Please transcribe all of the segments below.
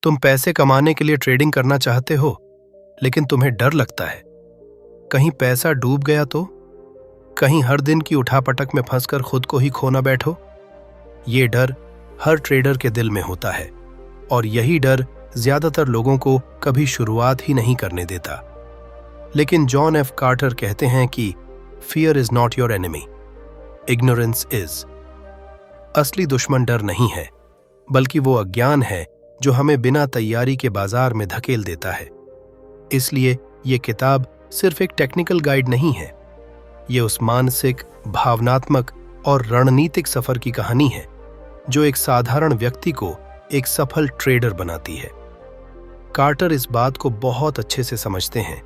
तुम पैसे कमाने के लिए ट्रेडिंग करना चाहते हो, लेकिन तुम्हें डर लगता है कहीं पैसा डूब गया तो, कहीं हर दिन की उठापटक में फंसकर खुद को ही खो ना बैठो। ये डर हर ट्रेडर के दिल में होता है और यही डर ज्यादातर लोगों को कभी शुरुआत ही नहीं करने देता। लेकिन जॉन एफ कार्टर कहते हैं कि fear is not your enemy, ignorance is. असली दुश्मन डर नहीं है, बल्कि वो अज्ञान है जो हमें बिना तैयारी के बाजार में धकेल देता है। इसलिए ये किताब सिर्फ एक टेक्निकल गाइड नहीं है, ये उस मानसिक, भावनात्मक और रणनीतिक सफर की कहानी है जो एक साधारण व्यक्ति को एक सफल ट्रेडर बनाती है। कार्टर इस बात को बहुत अच्छे से समझते हैं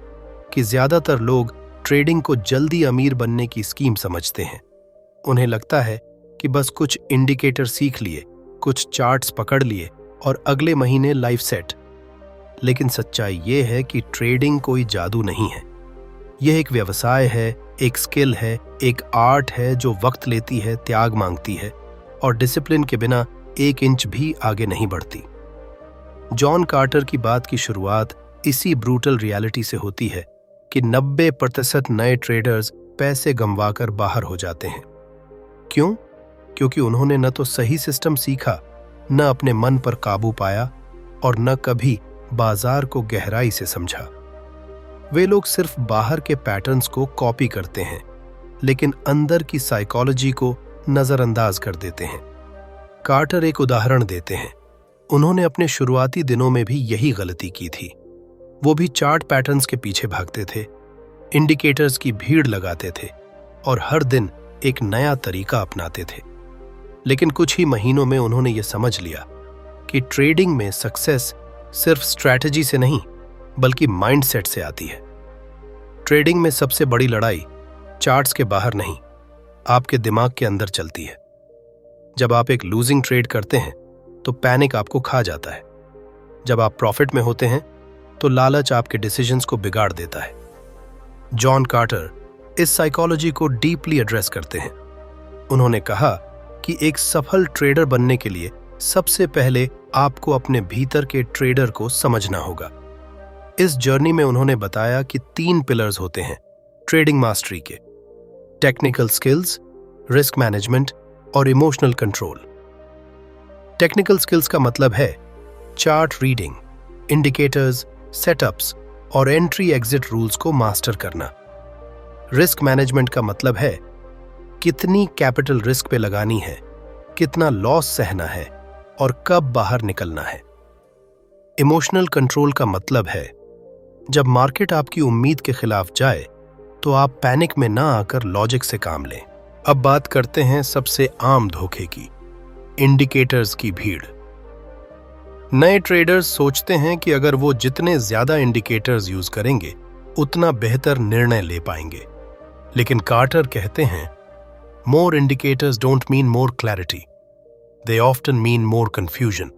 कि ज्यादातर लोग ट्रेडिंग को जल्दी अमीर बनने की स्कीम समझते हैं। उन्हें लगता है कि बस कुछ इंडिकेटर सीख लिए, कुछ चार्ट्स पकड़ लिए और अगले महीने लाइफ सेट। लेकिन सच्चाई ये है कि ट्रेडिंग कोई जादू नहीं है। यह एक व्यवसाय है, एक स्किल है, एक आर्ट है जो वक्त लेती है, त्याग मांगती है और डिसिप्लिन के बिना 1 इंच भी आगे नहीं बढ़ती। जॉन कार्टर की बात की शुरुआत इसी ब्रूटल रियलिटी से होती है कि 90% नए ट्रेडर्स पैसे गंवाकर बाहर हो जाते हैं। क्यों? क्योंकि उन्होंने न तो सही सिस्टम सीखा, न अपने मन पर काबू पाया और न कभी बाजार को गहराई से समझा। वे लोग सिर्फ बाहर के पैटर्न्स को कॉपी करते हैं, लेकिन अंदर की साइकोलॉजी को नजरअंदाज कर देते हैं। कार्टर एक उदाहरण देते हैं। उन्होंने अपने शुरुआती दिनों में भी यही गलती की थी। वो भी चार्ट पैटर्न्स के पीछे भागते थे, इंडिकेटर्स की भीड़ लगाते थे और हर दिन एक नया तरीका अपनाते थे। लेकिन कुछ ही महीनों में उन्होंने ये समझ लिया कि ट्रेडिंग में सक्सेस सिर्फ स्ट्रैटेजी से नहीं, बल्कि माइंडसेट से आती है। ट्रेडिंग में सबसे बड़ी लड़ाई चार्ट्स के बाहर नहीं, आपके दिमाग के अंदर चलती है। जब आप एक लूजिंग ट्रेड करते हैं तो पैनिक आपको खा जाता है। जब आप प्रॉफिट में होते हैं तो लालच आपके डिसीजंस को बिगाड़ देता है। जॉन कार्टर इस साइकोलॉजी को डीपली एड्रेस करते हैं। उन्होंने कहा कि एक सफल ट्रेडर बनने के लिए सबसे पहले आपको अपने भीतर के ट्रेडर को समझना होगा। इस जर्नी में उन्होंने बताया कि 3 पिलर्स होते हैं ट्रेडिंग मास्टरी के: टेक्निकल स्किल्स, रिस्क मैनेजमेंट और इमोशनल कंट्रोल। टेक्निकल स्किल्स का मतलब है चार्ट रीडिंग, इंडिकेटर्स, सेटअप्स और एंट्री एग्जिट रूल्स को मास्टर करना। रिस्क मैनेजमेंट का मतलब है कितनी कैपिटल रिस्क पे लगानी है, कितना लॉस सहना है और कब बाहर निकलना है। इमोशनल कंट्रोल का मतलब है जब मार्केट आपकी उम्मीद के खिलाफ जाए तो आप पैनिक में ना आकर लॉजिक से काम लें। अब बात करते हैं सबसे आम धोखे की, इंडिकेटर्स की भीड़। नए ट्रेडर्स सोचते हैं कि अगर वो जितने ज्यादा इंडिकेटर्स यूज करेंगे उतना बेहतर निर्णय ले पाएंगे। लेकिन कार्टर कहते हैं more indicators don't mean more clarity, they often mean more confusion.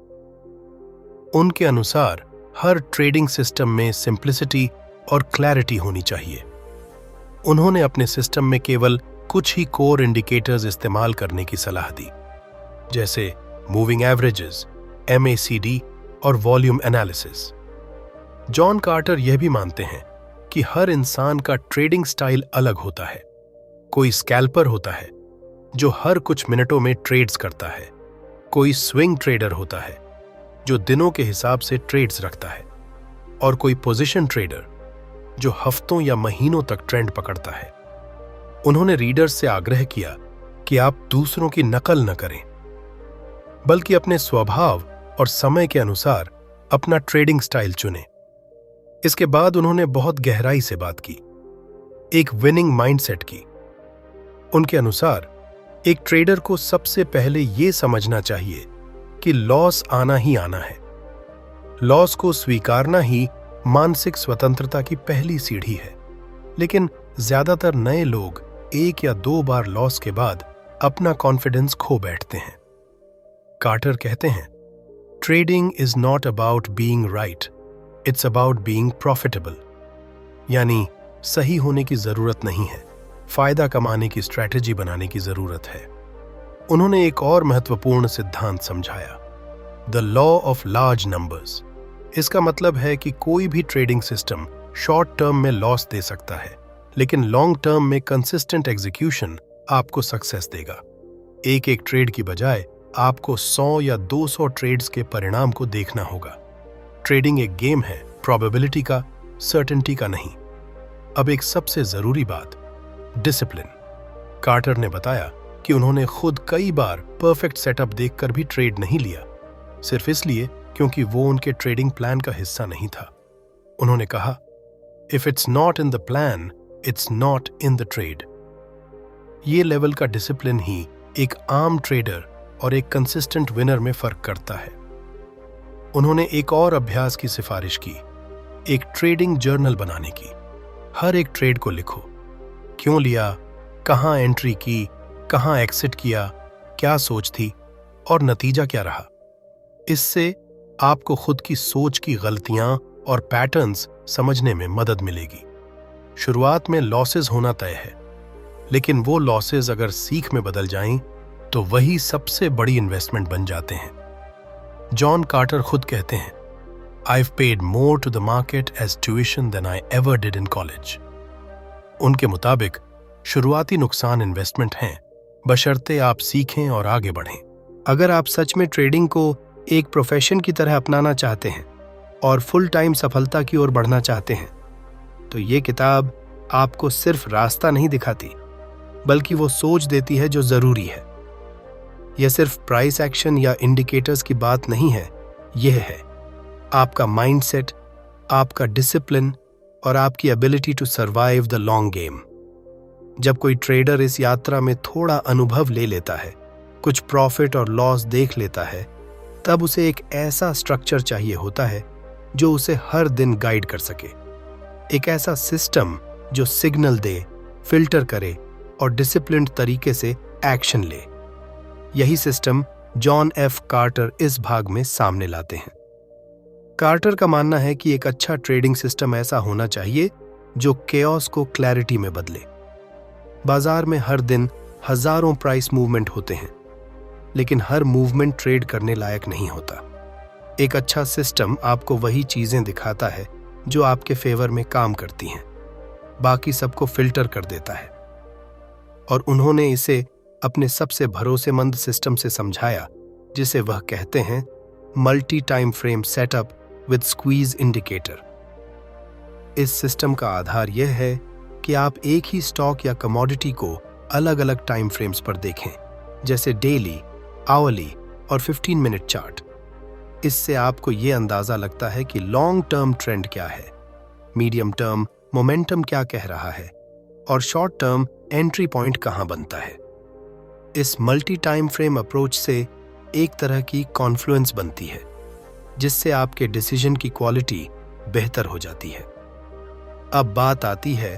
उनके अनुसार हर ट्रेडिंग सिस्टम में सिंप्लिसिटी और क्लैरिटी होनी चाहिए। उन्होंने अपने सिस्टम में केवल कुछ ही कोर इंडिकेटर्स इस्तेमाल करने की सलाह दी, जैसे मूविंग एवरेजेस, MACD और वॉल्यूम एनालिसिस। जॉन कार्टर यह भी मानते हैं कि हर इंसान का ट्रेडिंग स्टाइल अलग होता है। कोई स्कैल्पर होता है जो हर कुछ मिनटों में ट्रेड्स करता है, कोई स्विंग ट्रेडर होता है जो दिनों के हिसाब से ट्रेड्स रखता है, और कोई पोजीशन ट्रेडर जो हफ्तों या महीनों तक ट्रेंड पकड़ता है। उन्होंने रीडर्स से आग्रह किया कि आप दूसरों की नकल न करें, बल्कि अपने स्वभाव और समय के अनुसार अपना ट्रेडिंग स्टाइल चुनें। इसके बाद उन्होंने बहुत गहराई से बात की, एक विनिंग माइंडसेट की। उनके अनुसार एक ट्रेडर को सबसे पहले यह समझना चाहिए कि लॉस आना ही आना है। लॉस को स्वीकारना ही मानसिक स्वतंत्रता की पहली सीढ़ी है। लेकिन ज्यादातर नए लोग 1 या 2 बार लॉस के बाद अपना कॉन्फिडेंस खो बैठते हैं। कार्टर कहते हैं, trading is not about being right, it's about being profitable. यानी सही होने की जरूरत नहीं है, फायदा कमाने की स्ट्रैटेजी बनाने की जरूरत है। उन्होंने एक और महत्वपूर्ण सिद्धांत समझाया, the law of large numbers, इसका मतलब है कि कोई भी ट्रेडिंग सिस्टम शॉर्ट टर्म में लॉस दे सकता है, लेकिन लॉन्ग टर्म में कंसिस्टेंट एग्जीक्यूशन आपको सक्सेस देगा। एक एक ट्रेड की बजाय आपको 100 या 200 ट्रेड्स के परिणाम को देखना होगा। ट्रेडिंग एक गेम है, प्रोबेबिलिटी का, सर्टेनिटी का नहीं। अब एक सबसे जरूरी बात, डिसिप्लिन। कार्टर ने बताया कि उन्होंने खुद कई बार परफेक्ट सेटअप देखकर भी ट्रेड नहीं लिया, सिर्फ इसलिए क्योंकि वो उनके ट्रेडिंग प्लान का हिस्सा नहीं था। उन्होंने कहा, if it's not in the plan, it's not in the trade. ये लेवल का डिसिप्लिन ही एक आम ट्रेडर और एक कंसिस्टेंट विनर में फर्क करता है। उन्होंने एक और अभ्यास की सिफारिश की, एक ट्रेडिंग जर्नल बनाने की। हर एक ट्रेड को लिखो, क्यों लिया, कहां एंट्री की, कहां एग्जिट किया, क्या सोच थी और नतीजा क्या रहा। इससे आपको खुद की सोच की गलतियां और पैटर्न्स समझने में मदद मिलेगी। शुरुआत में लॉसेस होना तय है, लेकिन वो लॉसेस अगर सीख में बदल जाएं तो वही सबसे बड़ी इन्वेस्टमेंट बन जाते हैं। जॉन कार्टर खुद कहते हैं, I've paid more to the market as tuition than I ever did in college। उनके मुताबिक शुरुआती नुकसान इन्वेस्टमेंट हैं, बशर्ते आप सीखें और आगे बढ़ें। अगर आप सच में ट्रेडिंग को एक प्रोफेशन की तरह अपनाना चाहते हैं और फुल टाइम सफलता की ओर बढ़ना चाहते हैं, तो ये किताब आपको सिर्फ रास्ता नहीं दिखाती, बल्कि वो सोच देती है जो जरूरी है। यह सिर्फ प्राइस एक्शन या इंडिकेटर्स की बात नहीं है, यह है आपका माइंडसेट, आपका डिसिप्लिन और आपकी ability to survive the long game. जब कोई ट्रेडर इस यात्रा में थोड़ा अनुभव ले लेता है, कुछ प्रॉफिट और लॉस देख लेता है, तब उसे एक ऐसा स्ट्रक्चर चाहिए होता है जो उसे हर दिन गाइड कर सके। एक ऐसा सिस्टम जो सिग्नल दे, फिल्टर करे और डिसिप्लिन्ड तरीके से एक्शन ले। यही सिस्टम जॉन एफ कार्टर इस भाग में सामने लाते हैं। कार्टर का मानना है कि एक अच्छा ट्रेडिंग सिस्टम ऐसा होना चाहिए जो केओस को क्लैरिटी में बदले। बाजार में हर दिन हजारों प्राइस मूवमेंट होते हैं, लेकिन हर मूवमेंट ट्रेड करने लायक नहीं होता। एक अच्छा सिस्टम आपको वही चीजें दिखाता है जो आपके फेवर में काम करती हैं, बाकी सबको फिल्टर कर देता है। और उन्होंने इसे अपने सबसे भरोसेमंद सिस्टम से समझाया, जिसे वह कहते हैं multi time frame setup with squeeze indicator. इस सिस्टम का आधार यह है कि आप एक ही स्टॉक या कमोडिटी को अलग अलग टाइम फ्रेम्स पर देखें, जैसे डेली, आवरली और 15 मिनट चार्ट। इससे आपको यह अंदाजा लगता है कि लॉन्ग टर्म ट्रेंड क्या है, मीडियम टर्म मोमेंटम क्या कह रहा है और शॉर्ट टर्म एंट्री पॉइंट कहां बनता है। इस मल्टी टाइम फ्रेम अप्रोच से एक तरह की कॉन्फ्लुएंस बनती है, जिससे आपके डिसीजन की क्वालिटी बेहतर हो जाती है। अब बात आती है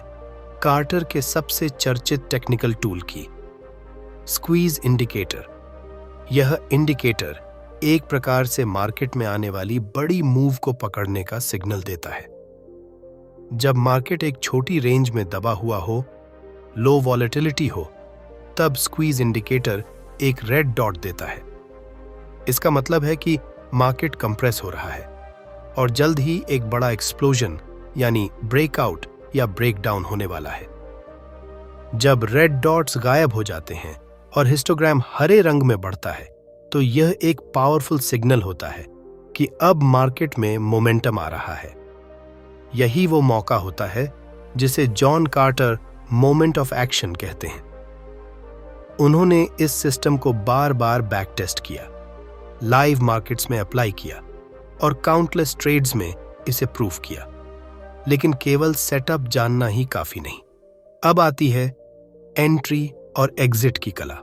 कार्टर के सबसे चर्चित टेक्निकल टूल की, स्क्वीज इंडिकेटर। यह इंडिकेटर एक प्रकार से मार्केट में आने वाली बड़ी मूव को पकड़ने का सिग्नल देता है। जब मार्केट एक छोटी रेंज में दबा हुआ हो, लो वॉलेटिलिटी हो, तब स्क्वीज इंडिकेटर एक रेड डॉट देता है। इसका मतलब है कि मार्केट कंप्रेस हो रहा है और जल्द ही एक बड़ा एक्सप्लोजन यानी ब्रेकआउट या ब्रेकडाउन होने वाला है। जब रेड डॉट्स गायब हो जाते हैं और हिस्टोग्राम हरे रंग में बढ़ता है, तो यह एक पावरफुल सिग्नल होता है कि अब मार्केट में मोमेंटम आ रहा है। यही वो मौका होता है जिसे John Carter moment of action कहते हैं। उन्होंने इस सिस्टम को बार बार बैक टेस्ट किया, लाइव मार्केट्स में अप्लाई किया और काउंटलेस ट्रेड्स में इसे प्रूफ किया। लेकिन केवल सेटअप जानना ही काफी नहीं। अब आती है एंट्री और एग्जिट की कला।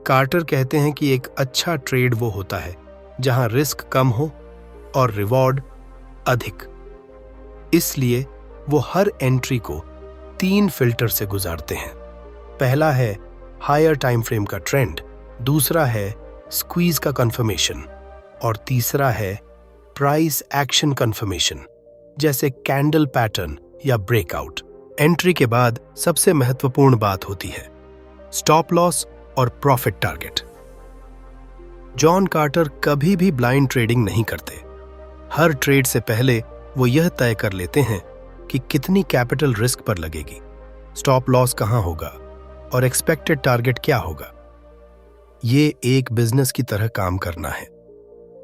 कार्टर कहते हैं कि एक अच्छा ट्रेड वो होता है जहां रिस्क कम हो और रिवॉर्ड अधिक। इसलिए वो हर एंट्री को 3 फिल्टर से गुजारते हैं। पहला है हायर टाइम फ्रेम का ट्रेंड, दूसरा है स्क्वीज का कंफर्मेशन और तीसरा है प्राइस एक्शन कंफर्मेशन, जैसे कैंडल पैटर्न या ब्रेकआउट। एंट्री के बाद सबसे महत्वपूर्ण बात होती है स्टॉप लॉस और प्रॉफिट टारगेट। जॉन कार्टर कभी भी ब्लाइंड ट्रेडिंग नहीं करते। हर ट्रेड से पहले वो यह तय कर लेते हैं कि कितनी कैपिटल रिस्क पर लगेगी, स्टॉप लॉस कहां होगा और एक्सपेक्टेड टारगेट क्या होगा। ये एक बिजनेस की तरह काम करना है।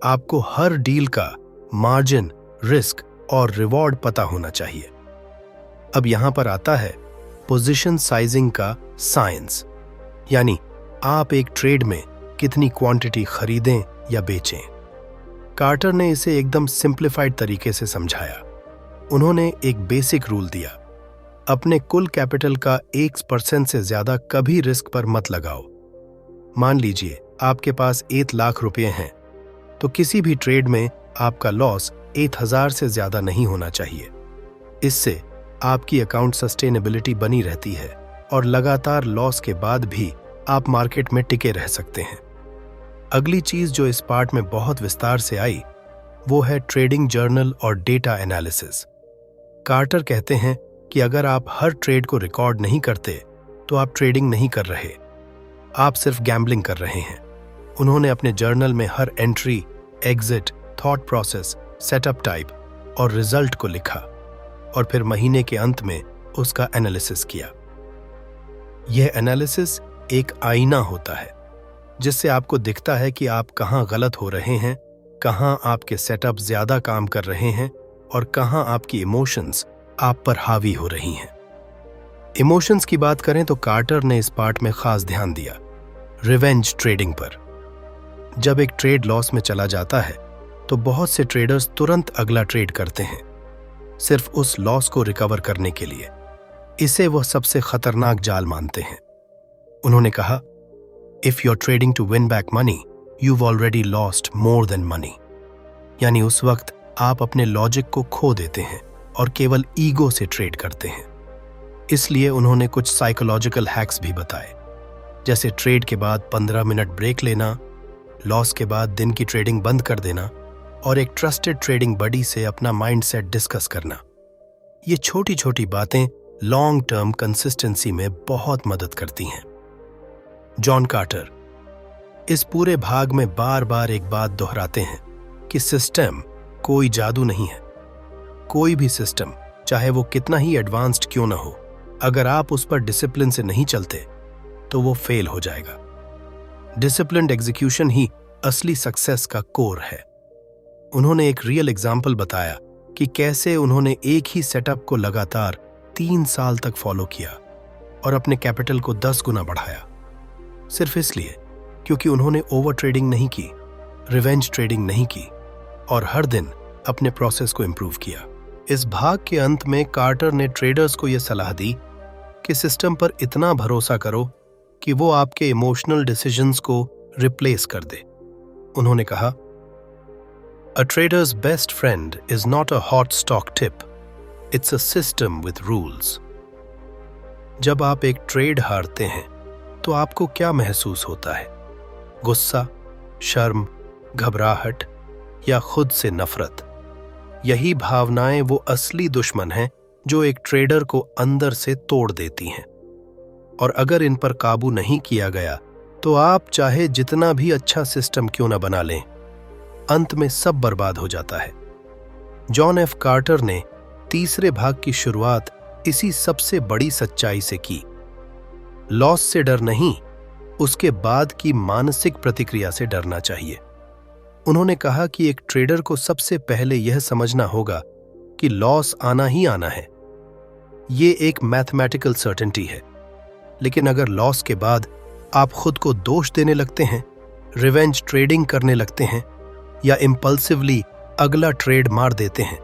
आपको हर डील का मार्जिन, रिस्क और रिवॉर्ड पता होना चाहिए। अब यहां पर आता है पोजीशन साइजिंग का साइंस, यानी आप एक ट्रेड में कितनी क्वांटिटी खरीदें या बेचें। कार्टर ने इसे एकदम सिंप्लीफाइड तरीके से समझाया। उन्होंने एक बेसिक रूल दिया, अपने कुल कैपिटल का 1% से ज्यादा कभी रिस्क पर मत लगाओ। मान लीजिए आपके पास 1 लाख रुपए हैं, तो किसी भी ट्रेड में आपका लॉस 1000 से ज्यादा नहीं होना चाहिए। इससे आपकी अकाउंट सस्टेनेबिलिटी बनी रहती है और लगातार लॉस के बाद भी आप मार्केट में टिके रह सकते हैं। अगली चीज जो इस पार्ट में बहुत विस्तार से आई वो है ट्रेडिंग जर्नल और डेटा एनालिसिस। कार्टर कहते हैं कि अगर आप हर ट्रेड को रिकॉर्ड नहीं करते तो आप ट्रेडिंग नहीं कर रहे, आप सिर्फ गैम्बलिंग कर रहे हैं। उन्होंने अपने जर्नल में हर entry, exit, thought process, setup type और रिजल्ट को लिखा और फिर महीने के अंत में उसका एनालिसिस किया। यह एनालिसिस एक आईना होता है जिससे आपको दिखता है कि आप कहां गलत हो रहे हैं, कहां आपके सेटअप ज्यादा काम कर रहे हैं और कहां आपकी इमोशंस आप पर हावी हो रही हैं। इमोशंस की बात करें तो कार्टर ने इस पार्ट में खास ध्यान दिया रिवेंज ट्रेडिंग पर। जब एक ट्रेड लॉस में चला जाता है तो बहुत से ट्रेडर्स तुरंत अगला ट्रेड करते हैं, सिर्फ उस लॉस को रिकवर करने के लिए। इसे वह सबसे खतरनाक जाल मानते हैं। उन्होंने कहा, if you are trading to win back money, you've already lost more than money। यानी उस वक्त आप अपने लॉजिक को खो देते हैं और केवल ईगो से ट्रेड करते हैं। इसलिए उन्होंने कुछ साइकोलॉजिकल हैक्स भी बताए, जैसे ट्रेड के बाद 15 मिनट ब्रेक लेना, लॉस के बाद दिन की ट्रेडिंग बंद कर देना और एक ट्रस्टेड ट्रेडिंग बडी से अपना माइंडसेट डिस्कस करना। ये छोटी छोटी बातें लॉन्ग टर्म कंसिस्टेंसी में बहुत मदद करती हैं। जॉन कार्टर इस पूरे भाग में बार बार एक बात दोहराते हैं कि सिस्टम कोई जादू नहीं है। कोई भी सिस्टम, चाहे वो कितना ही एडवांस्ड क्यों ना हो, अगर आप उस पर डिसिप्लिन से नहीं चलते तो वो फेल हो जाएगा। डिसिप्लिन्ड एग्जीक्यूशन ही असली सक्सेस का कोर है। उन्होंने एक रियल एग्जाम्पल बताया कि कैसे उन्होंने एक ही सेटअप को लगातार 3 साल तक फॉलो किया और अपने कैपिटल को 10 गुना बढ़ाया, सिर्फ इसलिए क्योंकि उन्होंने ओवर ट्रेडिंग नहीं की, रिवेंज ट्रेडिंग नहीं की और हर दिन अपने प्रोसेस को इंप्रूव किया। इस भाग के अंत में कार्टर ने ट्रेडर्स को यह सलाह दी कि सिस्टम पर इतना भरोसा करो कि वो आपके इमोशनल डिसीजंस को रिप्लेस कर दे। उन्होंने कहा, a trader's best friend is not a hot stock tip, it's a system with rules. जब आप एक ट्रेड हारते हैं तो आपको क्या महसूस होता है? गुस्सा, शर्म, घबराहट या खुद से नफरत? यही भावनाएं वो असली दुश्मन हैं जो एक ट्रेडर को अंदर से तोड़ देती हैं। और अगर इन पर काबू नहीं किया गया तो आप चाहे जितना भी अच्छा सिस्टम क्यों ना बना लें, अंत में सब बर्बाद हो जाता है। जॉन एफ कार्टर ने तीसरे भाग की शुरुआत इसी सबसे बड़ी सच्चाई से की। लॉस से डर नहीं, उसके बाद की मानसिक प्रतिक्रिया से डरना चाहिए। उन्होंने कहा कि एक ट्रेडर को सबसे पहले यह समझना होगा कि लॉस आना ही आना है। ये एक मैथमेटिकल सर्टेनिटी है। लेकिन अगर लॉस के बाद आप खुद को दोष देने लगते हैं, रिवेंज ट्रेडिंग करने लगते हैं या इंपल्सिवली अगला ट्रेड मार देते हैं,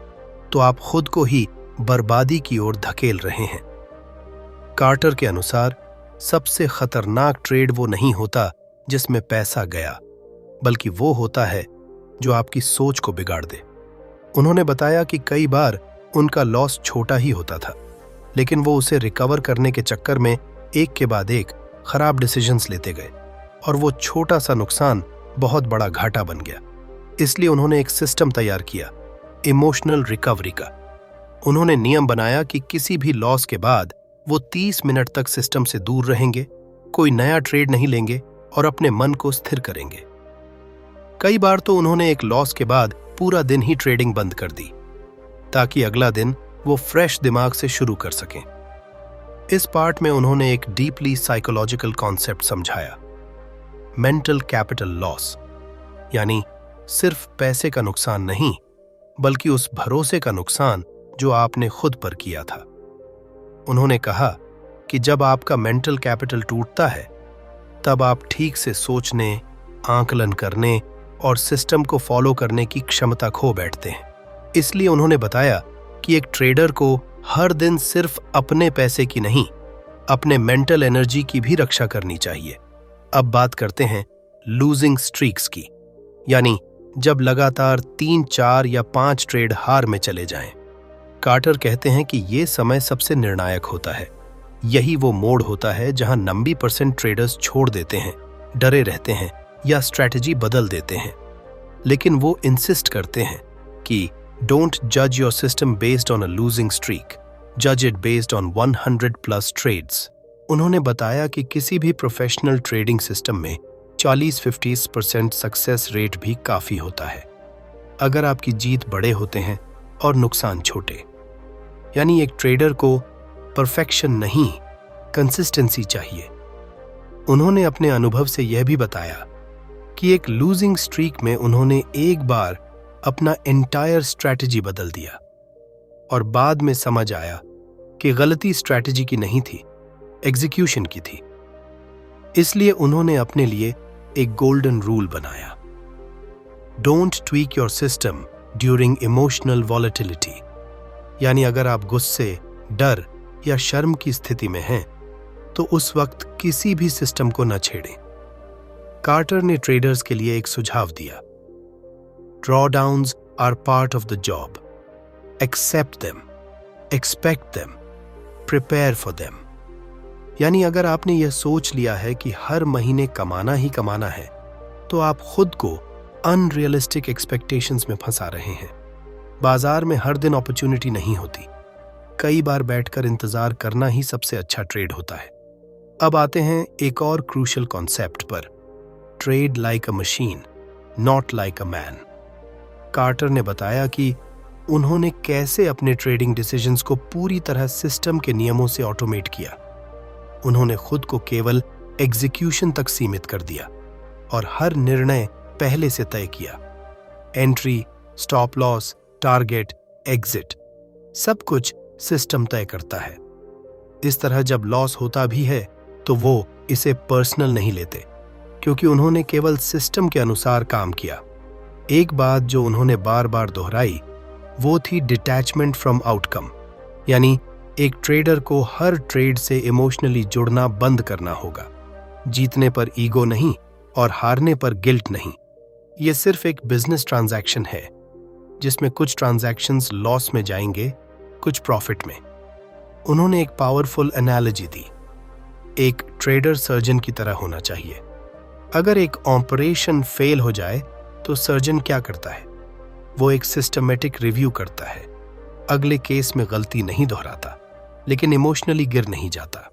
तो आप खुद को ही बर्बादी की ओर धकेल रहे हैं। कार्टर के अनुसार सबसे खतरनाक ट्रेड वो नहीं होता जिसमें पैसा गया, बल्कि वो होता है जो आपकी सोच को बिगाड़ दे। उन्होंने बताया कि कई बार उनका लॉस छोटा ही होता था, लेकिन वो उसे रिकवर करने के चक्कर में एक के बाद एक खराब डिसीजंस लेते गए और वो छोटा सा नुकसान बहुत बड़ा घाटा बन गया। इसलिए उन्होंने एक सिस्टम तैयार किया, इमोशनल रिकवरी का। उन्होंने नियम बनाया कि किसी भी लॉस के बाद वो 30 मिनट तक सिस्टम से दूर रहेंगे, कोई नया ट्रेड नहीं लेंगे और अपने मन को स्थिर करेंगे। कई बार तो उन्होंने एक लॉस के बाद पूरा दिन ही ट्रेडिंग बंद कर दी ताकि अगला दिन वो फ्रेश दिमाग से शुरू कर सकें। इस पार्ट में उन्होंने एक डीपली साइकोलॉजिकल कॉन्सेप्ट समझाया, मेंटल कैपिटल लॉस, यानी सिर्फ पैसे का नुकसान नहीं बल्कि उस भरोसे का नुकसान जो आपने खुद पर किया था। उन्होंने कहा कि जब आपका मेंटल कैपिटल टूटता है तब आप ठीक से सोचने, आकलन करने और सिस्टम को फॉलो करने की क्षमता खो बैठते हैं। इसलिए उन्होंने बताया कि एक ट्रेडर को हर दिन सिर्फ अपने पैसे की नहीं, अपने मेंटल एनर्जी की भी रक्षा करनी चाहिए। अब बात करते हैं लूजिंग स्ट्रीक्स की, यानी जब लगातार 3, 4 या 5 ट्रेड हार में चले जाएं। कार्टर कहते हैं कि ये समय सबसे निर्णायक होता है। यही वो मोड़ होता है जहां 90% ट्रेडर्स छोड़ देते हैं, डरे रहते हैं या स्ट्रैटेजी बदल देते हैं। लेकिन वो इंसिस्ट करते हैं कि डोंट जज your system based on a losing streak, जज इट बेस्ड ऑन 100+ ट्रेड्स। उन्होंने बताया कि किसी भी प्रोफेशनल ट्रेडिंग सिस्टम में 40-50% सक्सेस रेट भी काफी होता है अगर आपकी जीत बड़े होते हैं और नुकसान छोटे। यानी एक ट्रेडर को परफेक्शन नहीं, कंसिस्टेंसी चाहिए। उन्होंने अपने अनुभव से यह भी बताया कि एक लूजिंग स्ट्रीक में उन्होंने एक बार अपना एंटायर स्ट्रैटेजी बदल दिया और बाद में समझ आया कि गलती स्ट्रैटेजी की नहीं थी, एग्जीक्यूशन की थी। इसलिए उन्होंने अपने लिए एक गोल्डन रूल बनाया, don't tweak your system during emotional volatility. यानी अगर आप गुस्से, डर या शर्म की स्थिति में हैं तो उस वक्त किसी भी सिस्टम को न छेड़ें। कार्टर ने ट्रेडर्स के लिए एक सुझाव दिया, drawdowns are part of the job, accept them, expect them, prepare for them. यानी अगर आपने यह सोच लिया है कि हर महीने कमाना ही कमाना है तो आप खुद को अनरियलिस्टिक एक्सपेक्टेशंस में फंसा रहे हैं। बाजार में हर दिन अपॉर्चुनिटी नहीं होती, कई बार बैठकर इंतजार करना ही सबसे अच्छा ट्रेड होता है। अब आते हैं एक और क्रूशियल कॉन्सेप्ट पर, trade like a machine, not like a man. Carter ने बताया कि उन्होंने कैसे अपने ट्रेडिंग डिसीजंस को पूरी तरह सिस्टम के नियमों से ऑटोमेट किया। उन्होंने खुद को केवल एग्जीक्यूशन तक सीमित कर दिया और हर निर्णय पहले से तय किया। Entry, stop loss, target, exit, सब कुछ सिस्टम तय करता है। इस तरह जब लॉस होता भी है तो वो इसे पर्सनल नहीं लेते क्योंकि उन्होंने केवल सिस्टम के अनुसार काम किया। एक बात जो उन्होंने बार बार दोहराई वो थी डिटैचमेंट फ्रॉम आउटकम, यानी एक ट्रेडर को हर ट्रेड से इमोशनली जुड़ना बंद करना होगा। जीतने पर ईगो नहीं और हारने पर गिल्ट नहीं। यह सिर्फ एक बिजनेस ट्रांजैक्शन है जिसमें कुछ ट्रांजैक्शंस लॉस में जाएंगे, कुछ प्रॉफिट में। उन्होंने एक पावरफुल एनालॉजी दी, एक ट्रेडर सर्जन की तरह होना चाहिए। अगर एक ऑपरेशन फेल हो जाए तो सर्जन क्या करता है? वो एक सिस्टमेटिक रिव्यू करता है, अगले केस में गलती नहीं दोहराता, लेकिन इमोशनली गिर नहीं जाता।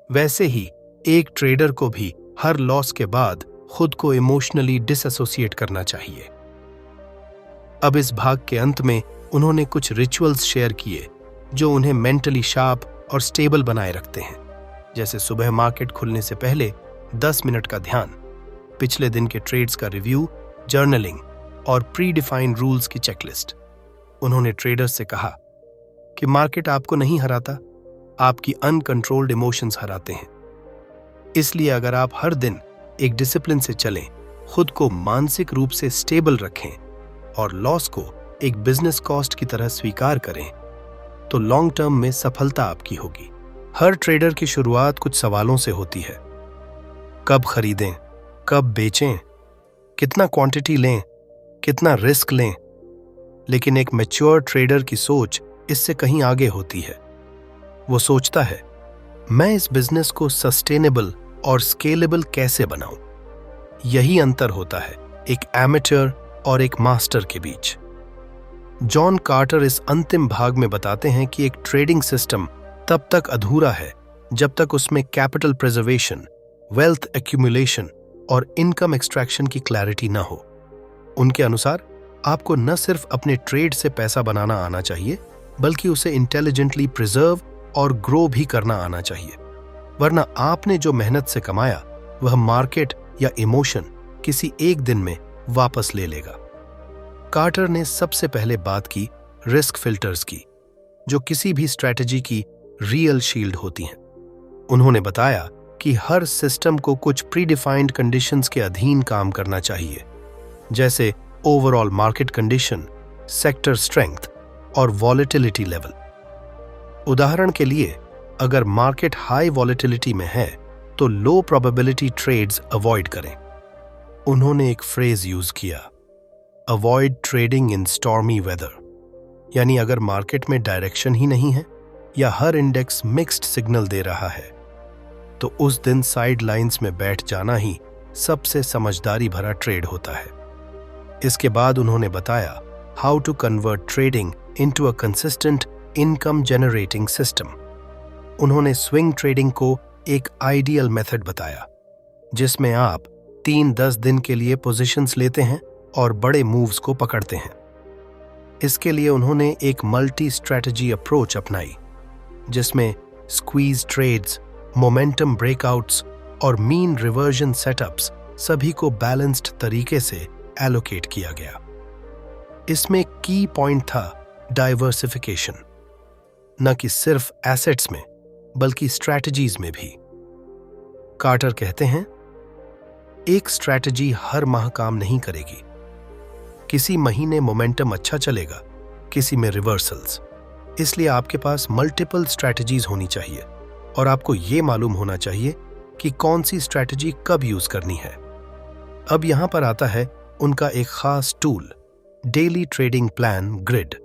वैसे ही एक ट्रेडर को भी हर लॉस के बाद खुद को इमोशनली डिसएसोसिएट करना चाहिए। अब इस भाग के अंत में उन्होंने कुछ रिचुअल्स शेयर किए जो उन्हें मेंटली शार्प और स्टेबल बनाए रखते हैं, जैसे सुबह मार्केट खुलने से पहले 10 मिनट का ध्यान, पिछले दिन के ट्रेड्स का रिव्यू, जर्नलिंग और प्री डिफाइंड रूल्स की चेकलिस्ट। उन्होंने ट्रेडर्स से कहा कि मार्केट आपको नहीं हराता, आपकी अनकंट्रोल्ड इमोशंस हराते हैं। इसलिए अगर आप हर दिन एक डिसिप्लिन से चलें, खुद को मानसिक रूप से स्टेबल रखें और लॉस को एक बिजनेस कॉस्ट की तरह स्वीकार करें, तो लॉन्ग टर्म में सफलता आपकी होगी। हर ट्रेडर की शुरुआत कुछ सवालों से होती है, कब खरीदें, कब बेचें, कितना क्वांटिटी लें, कितना रिस्क लें। लेकिन एक मैच्योर ट्रेडर की सोच इससे कहीं आगे होती है। वो सोचता है, मैं इस बिजनेस को सस्टेनेबल और स्केलेबल कैसे बनाऊं। यही अंतर होता है एक एमेच्योर और एक मास्टर के बीच। जॉन कार्टर इस अंतिम भाग में बताते हैं कि एक ट्रेडिंग सिस्टम तब तक अधूरा है जब तक उसमें कैपिटल प्रिजर्वेशन, वेल्थ एक्यूमुलेशन और इनकम एक्सट्रैक्शन की क्लैरिटी न हो। उनके अनुसार आपको न सिर्फ अपने ट्रेड से पैसा बनाना आना चाहिए, बल्कि उसे इंटेलिजेंटली प्रिजर्व और ग्रो भी करना आना चाहिए, वरना आपने जो मेहनत से कमाया वह मार्केट या इमोशन किसी एक दिन में वापस ले लेगा। कार्टर ने सबसे पहले बात की रिस्क फिल्टर्स की, जो किसी भी स्ट्रैटेजी की रियल शील्ड होती हैं। उन्होंने बताया कि हर सिस्टम को कुछ प्रीडिफाइंड कंडीशंस के अधीन काम करना चाहिए, जैसे overall market condition, sector strength और वॉलेटिलिटी लेवल। उदाहरण के लिए, अगर मार्केट हाई वॉलेटिलिटी में है तो लो प्रोबेबिलिटी ट्रेड्स अवॉइड करें। उन्होंने एक फ्रेज यूज किया, avoid trading in stormy weather, यानी अगर मार्केट में डायरेक्शन ही नहीं है या हर इंडेक्स मिक्स्ड सिग्नल दे रहा है तो उस दिन साइड लाइंस में बैठ जाना ही सबसे समझदारी भरा ट्रेड होता है। इसके बाद उन्होंने बताया how to convert trading into a consistent income generating system. उन्होंने स्विंग ट्रेडिंग को एक आइडियल मेथड बताया, जिसमें आप 3-10 दिन के लिए पोजीशंस लेते हैं और बड़े मूव्स को पकड़ते हैं। इसके लिए उन्होंने एक मल्टी स्ट्रैटेजी अप्रोच अपनाई, जिसमें स्क्वीज ट्रेड्स, मोमेंटम ब्रेकआउट्स और मीन रिवर्जन सेटअप्स सभी को बैलेंस्ड तरीके से एलोकेट किया गया। इसमें की पॉइंट था डाइवर्सिफिकेशन, न कि सिर्फ एसेट्स में बल्कि स्ट्रैटेजीज में भी। कार्टर कहते हैं, एक स्ट्रैटेजी हर माह काम नहीं करेगी। किसी महीने मोमेंटम अच्छा चलेगा, किसी में रिवर्सल्स। इसलिए आपके पास मल्टीपल स्ट्रैटेजीज होनी चाहिए और आपको यह मालूम होना चाहिए कि कौन सी स्ट्रैटेजी कब यूज करनी है। अब यहां पर आता है उनका एक खास tool, daily trading plan grid.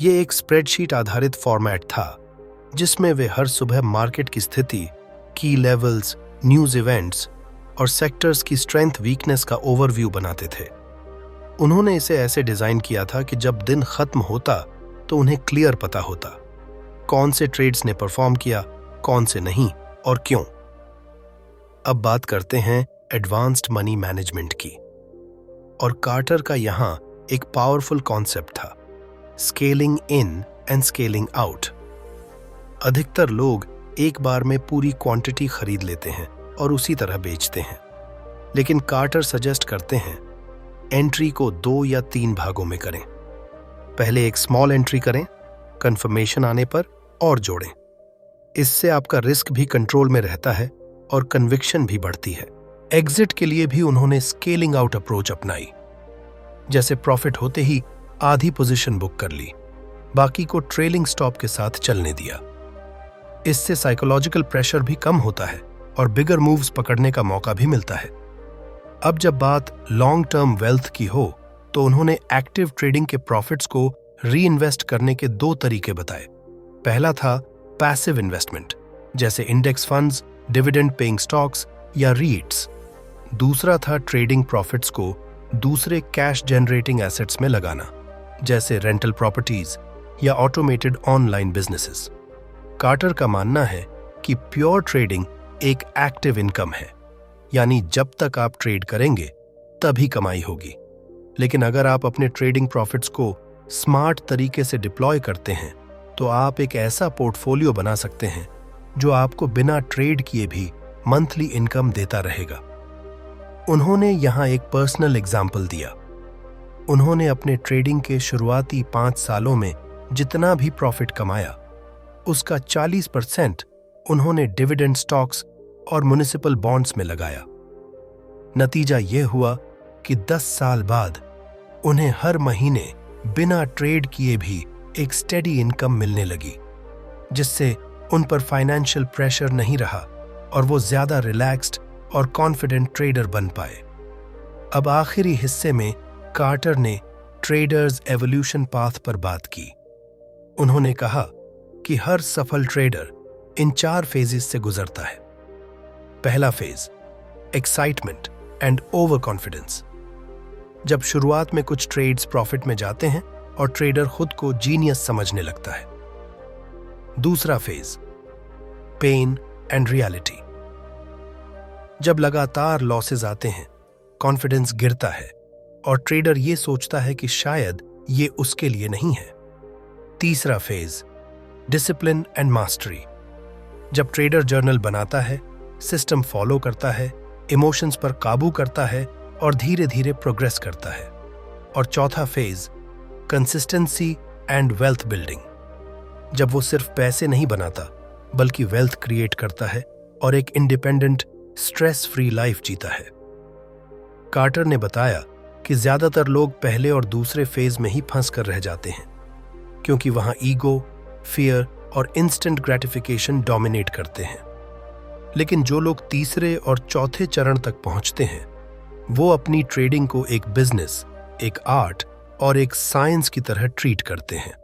ये एक स्प्रेडशीट आधारित फॉर्मेट था जिसमें वे हर सुबह मार्केट की स्थिति, की लेवल्स, न्यूज इवेंट्स और सेक्टर्स की स्ट्रेंथ वीकनेस का ओवरव्यू बनाते थे। उन्होंने इसे ऐसे डिजाइन किया था कि जब दिन खत्म होता तो उन्हें क्लियर पता होता कौन से ट्रेड्स ने परफॉर्म किया, कौन से नहीं और क्यों। अब बात करते हैं एडवांस्ड मनी मैनेजमेंट की। और कार्टर का यहां एक पावरफुल कॉन्सेप्ट था, scaling in and scaling out. अधिकतर लोग एक बार में पूरी क्वांटिटी खरीद लेते हैं और उसी तरह बेचते हैं, लेकिन कार्टर सजेस्ट करते हैं एंट्री को 2 या 3 भागों में करें। पहले एक स्मॉल एंट्री करें, कंफर्मेशन आने पर और जोड़ें। इससे आपका रिस्क भी कंट्रोल में रहता है और कन्विक्शन भी बढ़ती है। एग्जिट के लिए भी उन्होंने स्केलिंग आउट अप्रोच अपनाई, जैसे प्रॉफिट होते ही आधी पोजीशन बुक कर ली, बाकी को ट्रेलिंग स्टॉप के साथ चलने दिया। इससे साइकोलॉजिकल प्रेशर भी कम होता है और बिगर मूव्स पकड़ने का मौका भी मिलता है। अब जब बात लॉन्ग टर्म वेल्थ की हो तो उन्होंने एक्टिव ट्रेडिंग के प्रॉफिट्स को री इन्वेस्ट करने के 2 तरीके बताए। पहला था पैसिव इन्वेस्टमेंट, जैसे index funds, dividend paying stocks या रीट्स। दूसरा था ट्रेडिंग प्रॉफिट्स को दूसरे कैश जनरेटिंग एसेट्स में लगाना, जैसे रेंटल प्रॉपर्टीज या ऑटोमेटेड ऑनलाइन बिजनेसेस। कार्टर का मानना है कि प्योर ट्रेडिंग एक एक्टिव इनकम है, यानी जब तक आप ट्रेड करेंगे तभी कमाई होगी। लेकिन अगर आप अपने ट्रेडिंग प्रॉफिट्स को स्मार्ट तरीके से डिप्लॉय करते हैं तो आप एक ऐसा पोर्टफोलियो बना सकते हैं जो आपको बिना ट्रेड किए भी मंथली इनकम देता रहेगा। उन्होंने यहां एक पर्सनल एग्जाम्पल दिया। उन्होंने अपने ट्रेडिंग के शुरुआती 5 सालों में जितना भी प्रॉफिट कमाया, उसका 40% उन्होंने डिविडेंड स्टॉक्स और म्युनिसिपल बॉन्ड्स में लगाया। नतीजा यह हुआ कि 10 साल बाद उन्हें हर महीने बिना ट्रेड किए भी एक स्टेडी इनकम मिलने लगी, जिससे उन पर फाइनेंशियल प्रेशर नहीं रहा और वो ज्यादा रिलैक्स्ड और कॉन्फिडेंट ट्रेडर बन पाए। अब आखिरी हिस्से में कार्टर ने ट्रेडर्स एवोल्यूशन पाथ पर बात की। उन्होंने कहा कि हर सफल ट्रेडर इन 4 फेजेस से गुजरता है। पहला phase, excitement and over confidence. जब शुरुआत में कुछ ट्रेड्स प्रॉफिट में जाते हैं और ट्रेडर खुद को जीनियस समझने लगता है। दूसरा फेज, पेन एंड रियलिटी। जब लगातार लॉसेस आते हैं, कॉन्फिडेंस गिरता है और ट्रेडर ये सोचता है कि शायद ये उसके लिए नहीं है। तीसरा फेज, डिसिप्लिन एंड मास्टरी। जब ट्रेडर जर्नल बनाता है, सिस्टम फॉलो करता है, इमोशंस पर काबू करता है और धीरे धीरे प्रोग्रेस करता है। और चौथा phase, consistency and wealth building. जब वो सिर्फ पैसे नहीं बनाता बल्कि वेल्थ क्रिएट करता है और एक इंडिपेंडेंट, स्ट्रेस फ्री लाइफ जीता है। कार्टर ने बताया कि ज्यादातर लोग पहले और दूसरे फेज में ही फंस कर रह जाते हैं, क्योंकि वहां ईगो, फियर और इंस्टेंट ग्रेटिफिकेशन डोमिनेट करते हैं। लेकिन जो लोग तीसरे और चौथे चरण तक पहुंचते हैं, वो अपनी ट्रेडिंग को एक बिजनेस, एक आर्ट और एक साइंस की तरह ट्रीट करते हैं।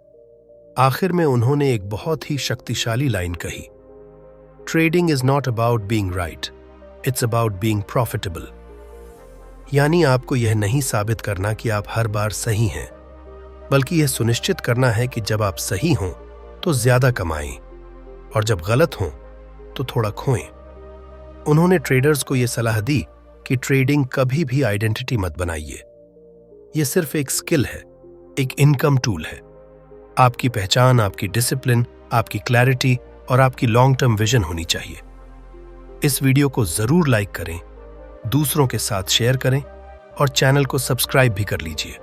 आखिर में उन्होंने एक बहुत ही शक्तिशाली लाइन कही, trading is not about being right, it's about being profitable. यानी आपको यह नहीं साबित करना कि आप हर बार सही हैं, बल्कि यह सुनिश्चित करना है कि जब आप सही हों तो ज्यादा कमाएं और जब गलत हों तो थोड़ा खोएं। उन्होंने ट्रेडर्स को यह सलाह दी कि ट्रेडिंग कभी भी आइडेंटिटी मत बनाइए। यह सिर्फ एक स्किल है, एक इनकम टूल है। आपकी पहचान, आपकी डिसिप्लिन, आपकी क्लैरिटी और आपकी लॉन्ग टर्म विजन होनी चाहिए। इस वीडियो को जरूर लाइक करें, दूसरों के साथ शेयर करें और चैनल को सब्सक्राइब भी कर लीजिए।